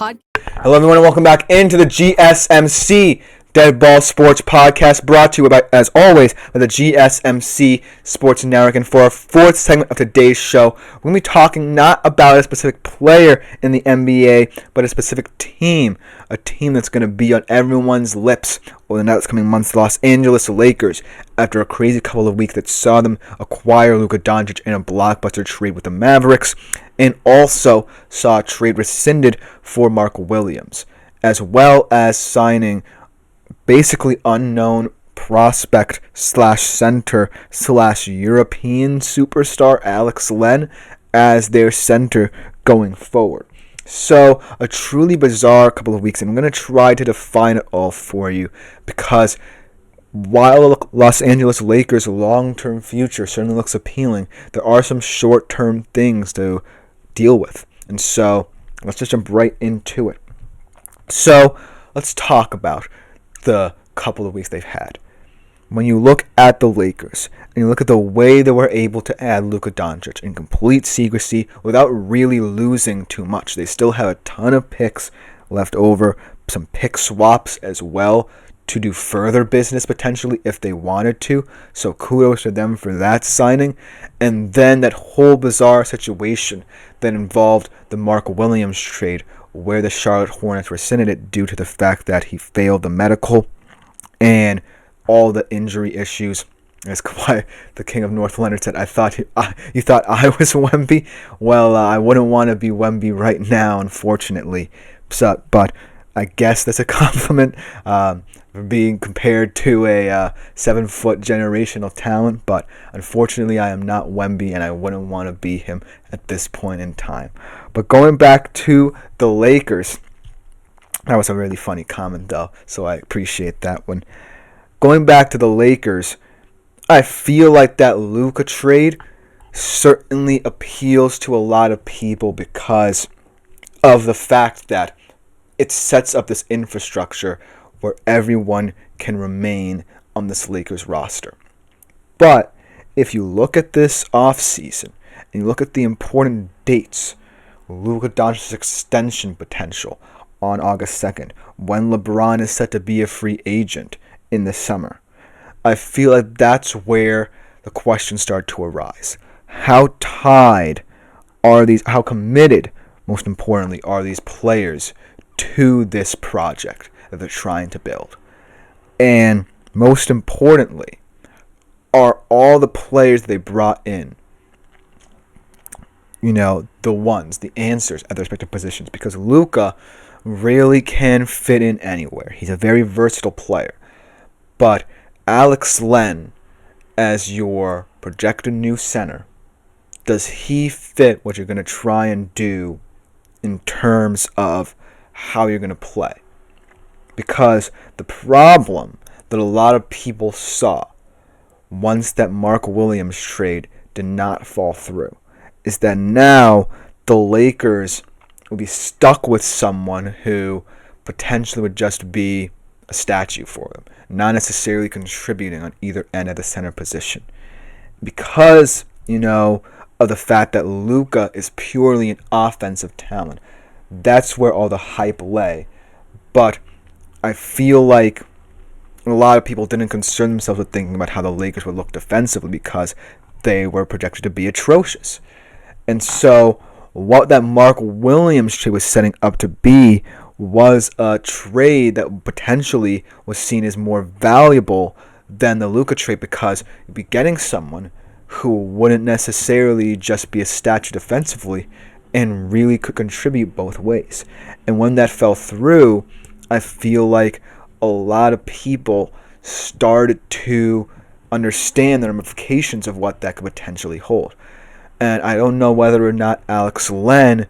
podcast. Hello, everyone, and welcome back into the GSMC Dead Ball Sports Podcast, brought to you, as always, by the GSMC Sports Network. And for our fourth segment of today's show, we're going to be talking not about a specific player in the NBA, but a specific team. A team that's going to be on everyone's lips over the next coming months, the Los Angeles Lakers, after a crazy couple of weeks that saw them acquire Luka Dončić in a blockbuster trade with the Mavericks, and also saw a trade rescinded for Mark Williams, as well as signing basically unknown prospect slash center slash European superstar Alex Len as their center going forward. So a truly bizarre couple of weeks, and I'm going to try to define it all for you, because while the Los Angeles Lakers' long-term future certainly looks appealing, there are some short-term things to deal with. And so let's just jump right into it. So let's talk about the couple of weeks they've had. When you look at the Lakers and you look at the way they were able to add Luka Dončić in complete secrecy without really losing too much, they still have a ton of picks left over, some pick swaps as well to do further business potentially if they wanted to. So kudos to them for that signing. And then that whole bizarre situation that involved the Mark Williams trade, where the Charlotte Hornets rescinded it due to the fact that he failed the medical and all the injury issues. That's why the King of North Leonard said, you thought I was Wemby? Well, I wouldn't want to be Wemby right now, unfortunately. So, but I guess that's a compliment for being compared to a 7-foot generational talent. But unfortunately, I am not Wemby, and I wouldn't want to be him at this point in time. But going back to the Lakers, that was a really funny comment, though, so I appreciate that one. Going back to the Lakers, I feel like that Luka trade certainly appeals to a lot of people because of the fact that it sets up this infrastructure where everyone can remain on this Lakers roster. But if you look at this offseason and you look at the important dates, Luka Dončić's extension potential on August 2nd, when LeBron is set to be a free agent in the summer, I feel like that's where the questions start to arise. How tied are these, how committed, most importantly, are these players to this project that they're trying to build? And most importantly, are all the players they brought in, the answers at their respective positions? Because Luka really can fit in anywhere. He's a very versatile player. But Alex Len, as your projected new center, does he fit what you're going to try and do in terms of how you're going to play? Because the problem that a lot of people saw once that Mark Williams trade did not fall through is that now the Lakers will be stuck with someone who potentially would just be a statue for them, not necessarily contributing on either end of the center position. Because, of the fact that Luka is purely an offensive talent, that's where all the hype lay. But I feel like a lot of people didn't concern themselves with thinking about how the Lakers would look defensively because they were projected to be atrocious. And so what that Mark Williams trade was setting up to be was a trade that potentially was seen as more valuable than the Luka trade, because you'd be getting someone who wouldn't necessarily just be a statue defensively and really could contribute both ways. And when that fell through, I feel like a lot of people started to understand the ramifications of what that could potentially hold. And I don't know whether or not Alex Len,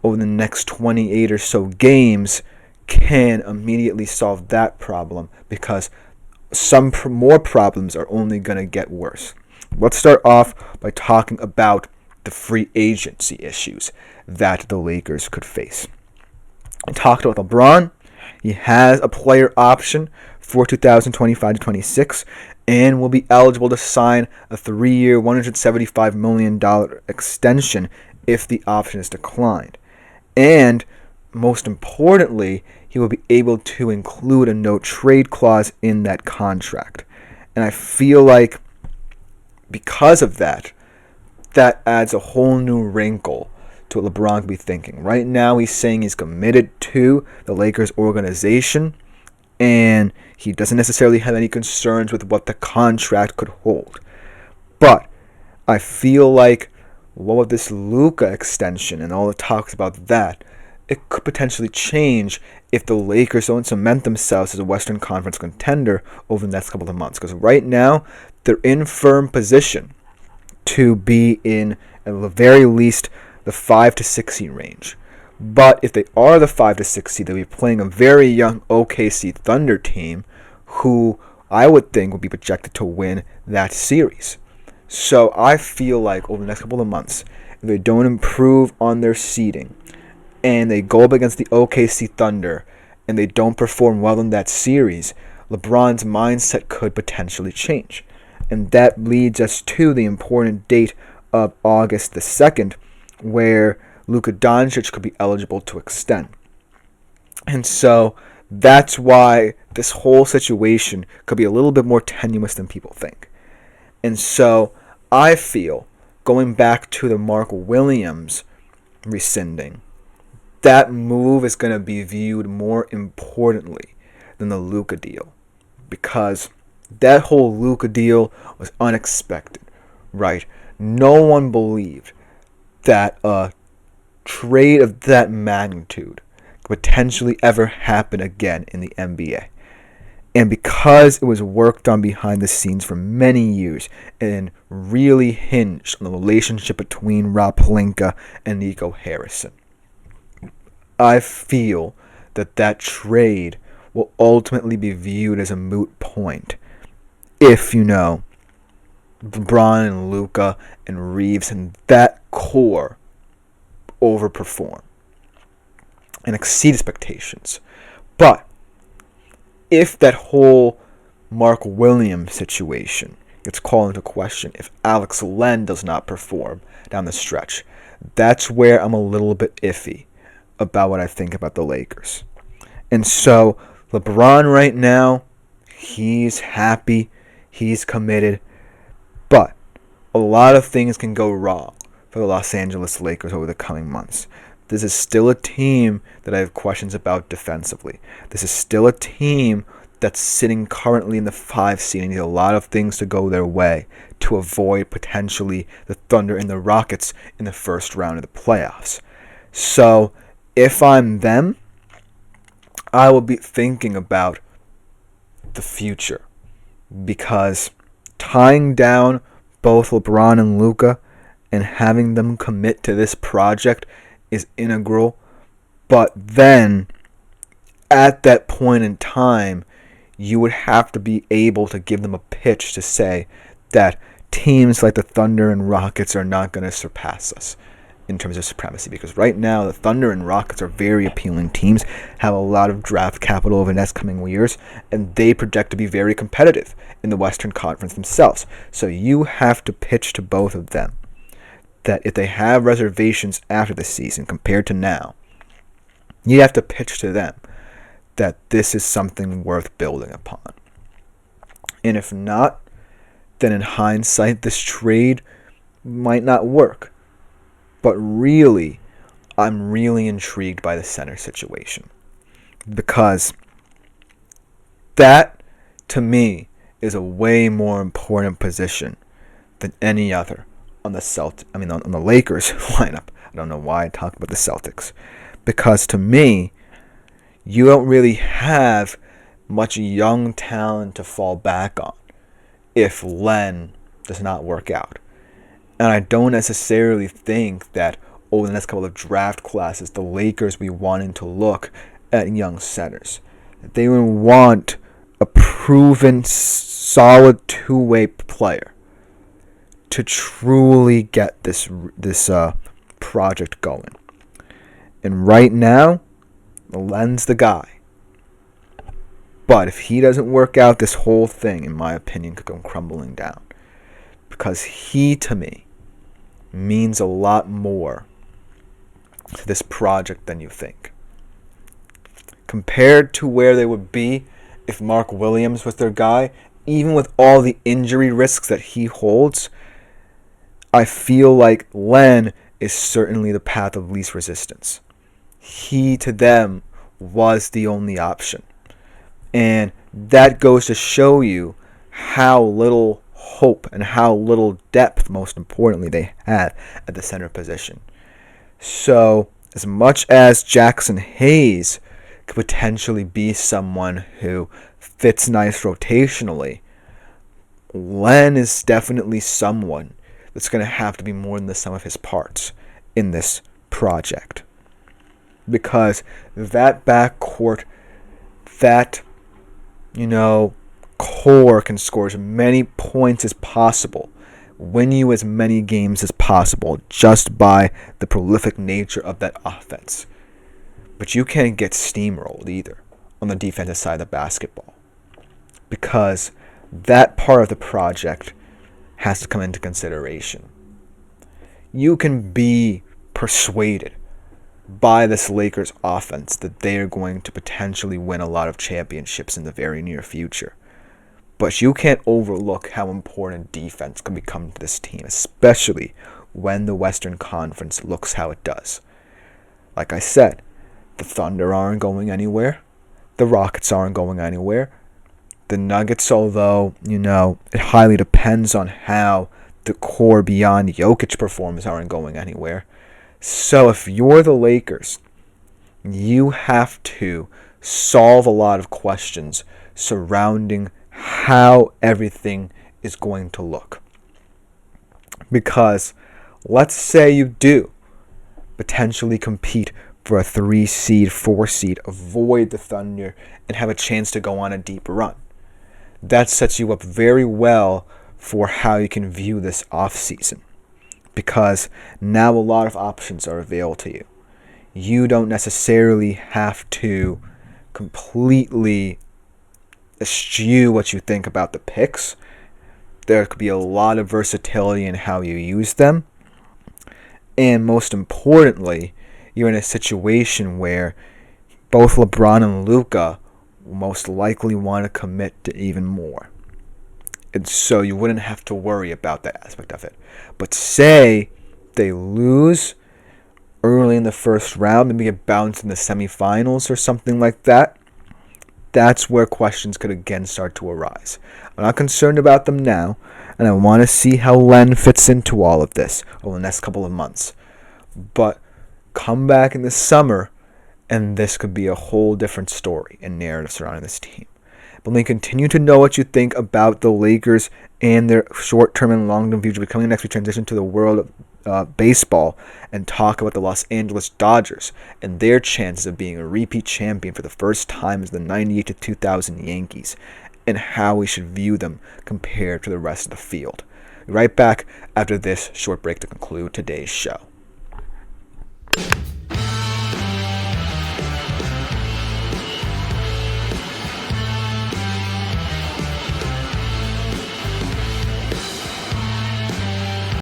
over the next 28 or so games, can immediately solve that problem, because some more problems are only going to get worse. Let's start off by talking about the free agency issues that the Lakers could face. I talked about LeBron. He has a player option for 2025-26 and will be eligible to sign a 3-year, $175 million extension if the option is declined. And most importantly, he will be able to include a no trade clause in that contract. And I feel like because of that, that adds a whole new wrinkle to what LeBron could be thinking. Right now, he's saying he's committed to the Lakers organization, and he doesn't necessarily have any concerns with what the contract could hold. But I feel like what with this Luka extension and all the talks about that, it could potentially change if the Lakers don't cement themselves as a Western Conference contender over the next couple of months. Because right now, they're in firm position to be in, at the very least, the 5 to 6 seed range. But if they are the 5 to 6 seed, they'll be playing a very young OKC Thunder team who I would think would be projected to win that series. So I feel like over the next couple of months, if they don't improve on their seeding and they go up against the OKC Thunder and they don't perform well in that series, LeBron's mindset could potentially change. And that leads us to the important date of August the 2nd, where Luka Dončić could be eligible to extend. And so that's why this whole situation could be a little bit more tenuous than people think. And so I feel, going back to the Mark Williams rescinding, that move is going to be viewed more importantly than the Luka deal. Because that whole Luka deal was unexpected, right? No one believed that a trade of that magnitude could potentially ever happen again in the NBA. And because it was worked on behind the scenes for many years and really hinged on the relationship between Rob Pelinka and Nico Harrison, I feel that that trade will ultimately be viewed as a moot point if, LeBron and Luka and Reeves and that core overperform and exceed expectations. But if that whole Mark Williams situation gets called into question, if Alex Len does not perform down the stretch, that's where I'm a little bit iffy about what I think about the Lakers. And so LeBron right now, he's happy, he's committed, but a lot of things can go wrong for the Los Angeles Lakers over the coming months. This is still a team that I have questions about defensively. This is still a team that's sitting currently in the 5 seed and needs a lot of things to go their way to avoid potentially the Thunder and the Rockets in the first round of the playoffs. So if I'm them, I will be thinking about the future, because tying down both LeBron and Luka and having them commit to this project is integral. But then, at that point in time, you would have to be able to give them a pitch to say that teams like the Thunder and Rockets are not going to surpass us in terms of supremacy. Because right now, the Thunder and Rockets are very appealing teams, have a lot of draft capital over the next coming years, and they project to be very competitive in the Western Conference themselves. So you have to pitch to both of them that if they have reservations after the season compared to now, you have to pitch to them that this is something worth building upon. And if not, then in hindsight, this trade might not work. But really, I'm really intrigued by the center situation, because that, to me, is a way more important position than any other on the Lakers lineup. I don't know why I talk about the Celtics, because to me, you don't really have much young talent to fall back on if Len does not work out. And I don't necessarily think that over the next couple of draft classes, the Lakers will be wanting to look at young centers. They would want a proven, solid two-way player to truly get this project going. And right now, Len's the guy. But if he doesn't work out, this whole thing, in my opinion, could go crumbling down. Because he, to me, means a lot more to this project than you think. compared to where they would be if Mark Williams was their guy, even with all the injury risks that he holds, I feel like Len is certainly the path of least resistance. He, to them, was the only option. And that goes to show you how little hope and how little depth, most importantly, they have at the center position. So, as much as Jackson Hayes could potentially be someone who fits nice rotationally, Len is definitely someone that's going to have to be more than the sum of his parts in this project. Because that backcourt, that, core can score as many points as possible, win you as many games as possible just by the prolific nature of that offense. But you can't get steamrolled either on the defensive side of the basketball, because that part of the project has to come into consideration. You can be persuaded by this Lakers offense that they are going to potentially win a lot of championships in the very near future. But you can't overlook how important defense can become to this team, especially when the Western Conference looks how it does. Like I said, the Thunder aren't going anywhere. The Rockets aren't going anywhere. The Nuggets, although, it highly depends on how the core beyond Jokic performs, aren't going anywhere. So if you're the Lakers, you have to solve a lot of questions surrounding how everything is going to look. Because let's say you do potentially compete for a 3 seed, 4 seed, avoid the Thunder, and have a chance to go on a deep run. That sets you up very well for how you can view this offseason. Because now a lot of options are available to you. You don't necessarily have to completely eschew what you think about the picks. There could be a lot of versatility in how you use them. And most importantly, you're in a situation where both LeBron and Luka will most likely want to commit to even more. And so you wouldn't have to worry about that aspect of it. But say they lose early in the first round, maybe get bounced in the semifinals or something like that, that's where questions could again start to arise. I'm not concerned about them now, and I want to see how Len fits into all of this over the next couple of months. But come back in the summer, and this could be a whole different story and narrative surrounding this team. But let me continue to know what you think about the Lakers and their short-term and long-term future. Becoming next, we transition to the world of baseball and talk about the Los Angeles Dodgers and their chances of being a repeat champion for the first time as the 98 to 2000 Yankees, and how we should view them compared to the rest of the field. We'll be right back after this short break to conclude today's show.